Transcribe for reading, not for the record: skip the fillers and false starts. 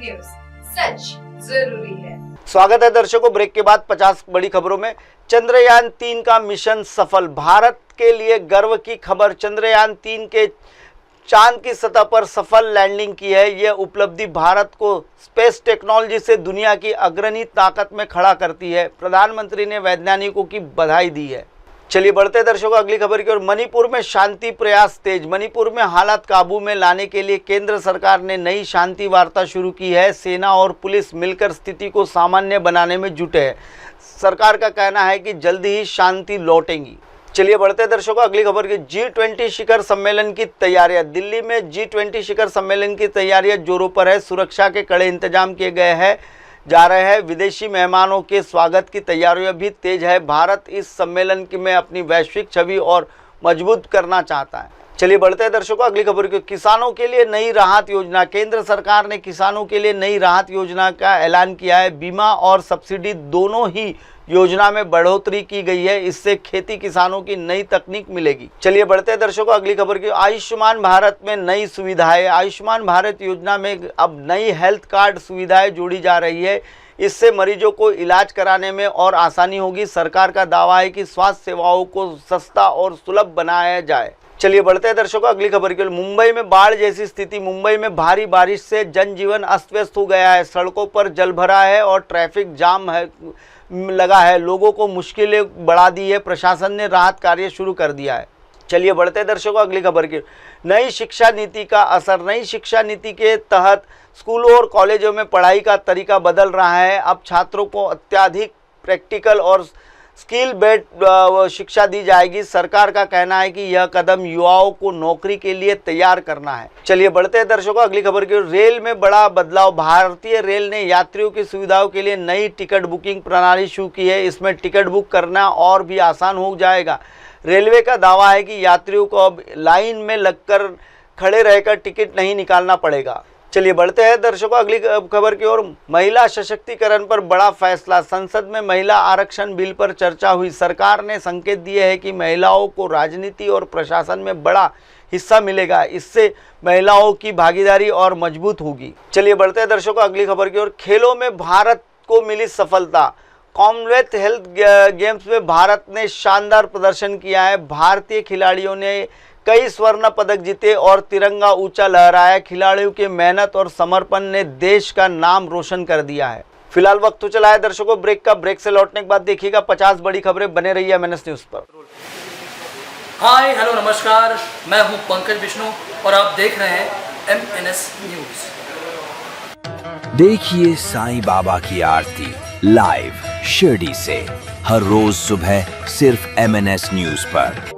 News, सच जरूरी है। स्वागत है दर्शकों, ब्रेक के बाद 50 बड़ी खबरों में। चंद्रयान 3 का मिशन सफल, भारत के लिए गर्व की खबर। चंद्रयान 3 के चांद की सतह पर सफल लैंडिंग की है। यह उपलब्धि भारत को स्पेस टेक्नोलॉजी से दुनिया की अग्रणी ताकत में खड़ा करती है। प्रधानमंत्री ने वैज्ञानिकों की बधाई दी है। चलिए बढ़ते हैं दर्शकों अगली खबर की ओर। मणिपुर में शांति प्रयास तेज। मणिपुर में हालात काबू में लाने के लिए केंद्र सरकार ने नई शांति वार्ता शुरू की है। सेना और पुलिस मिलकर स्थिति को सामान्य बनाने में जुटे हैं। सरकार का कहना है कि जल्दी ही शांति लौटेगी। चलिए बढ़ते हैं दर्शकों अगली खबर की। G20 शिखर सम्मेलन की तैयारियां। दिल्ली में G20 शिखर सम्मेलन की तैयारियां जोरों पर है। सुरक्षा के कड़े इंतजाम किए गए हैं जा रहे हैं। विदेशी मेहमानों के स्वागत की तैयारियां भी तेज है। भारत इस सम्मेलन में अपनी वैश्विक छवि और मजबूत करना चाहता है। चलिए बढ़ते हैं दर्शकों अगली खबर की। किसानों के लिए नई राहत योजना। केंद्र सरकार ने किसानों के लिए नई राहत योजना का ऐलान किया है। बीमा और सब्सिडी दोनों ही योजना में बढ़ोतरी की गई है। इससे खेती किसानों की नई तकनीक मिलेगी। चलिए बढ़ते हैं दर्शकों अगली खबर की। आयुष्मान भारत में नई सुविधाएं। आयुष्मान भारत योजना में अब नई हेल्थ कार्ड सुविधाएं जोड़ी जा रही है। इससे मरीजों को इलाज कराने में और आसानी होगी। सरकार का दावा है कि स्वास्थ्य सेवाओं को सस्ता और सुलभ बनाया जाए। चलिए बढ़ते हैं दर्शकों अगली खबर के लिए। मुंबई में बाढ़ जैसी स्थिति। मुंबई में भारी बारिश से जनजीवन अस्त व्यस्त हो गया है। सड़कों पर जल भरा है और ट्रैफिक जाम लगा है। लोगों को मुश्किलें बढ़ा दी है। प्रशासन ने राहत कार्य शुरू कर दिया है। चलिए बढ़ते हैं दर्शकों अगली खबर की। नई शिक्षा नीति का असर। नई शिक्षा नीति के तहत स्कूलों और कॉलेजों में पढ़ाई का तरीका बदल रहा है। अब छात्रों को अत्यधिक प्रैक्टिकल और स्किल बेस्ड शिक्षा दी जाएगी। सरकार का कहना है कि यह कदम युवाओं को नौकरी के लिए तैयार करना है। चलिए बढ़ते हैं दर्शकों अगली खबर की। रेल में बड़ा बदलाव। भारतीय रेल ने यात्रियों की सुविधाओं के लिए नई टिकट बुकिंग प्रणाली शुरू की है। इसमें टिकट बुक करना और भी आसान हो जाएगा। रेलवे का दावा है कि यात्रियों को अब लाइन में लगकर खड़े रहकर टिकट नहीं निकालना पड़ेगा। चलिए बढ़ते हैं दर्शकों अगली खबर की ओर। महिला सशक्तिकरण पर बड़ा फैसला। संसद में महिला आरक्षण बिल पर चर्चा हुई। सरकार ने संकेत दिए हैं कि महिलाओं को राजनीति और प्रशासन में बड़ा हिस्सा मिलेगा। इससे महिलाओं की भागीदारी और मजबूत होगी। चलिए बढ़ते हैं दर्शकों अगली खबर की ओर। खेलों में भारत को मिली सफलता। कॉमनवेल्थ हेल्थ गेम्स में भारत ने शानदार प्रदर्शन किया है। भारतीय खिलाड़ियों ने कई स्वर्ण पदक जीते और तिरंगा ऊंचा लहराया। खिलाड़ियों की मेहनत और समर्पण ने देश का नाम रोशन कर दिया है। फिलहाल वक्त तो चला है दर्शकों ब्रेक का। ब्रेक से लौटने के बाद देखिएगा 50 बड़ी खबरें। बने रहिए MNS न्यूज पर। हाय हेलो नमस्कार, मैं हूं पंकज विष्णु और आप देख रहे हैं MNS न्यूज। देखिए साईं बाबा की आरती लाइव शिरडी से हर रोज सुबह सिर्फ MNS न्यूज पर।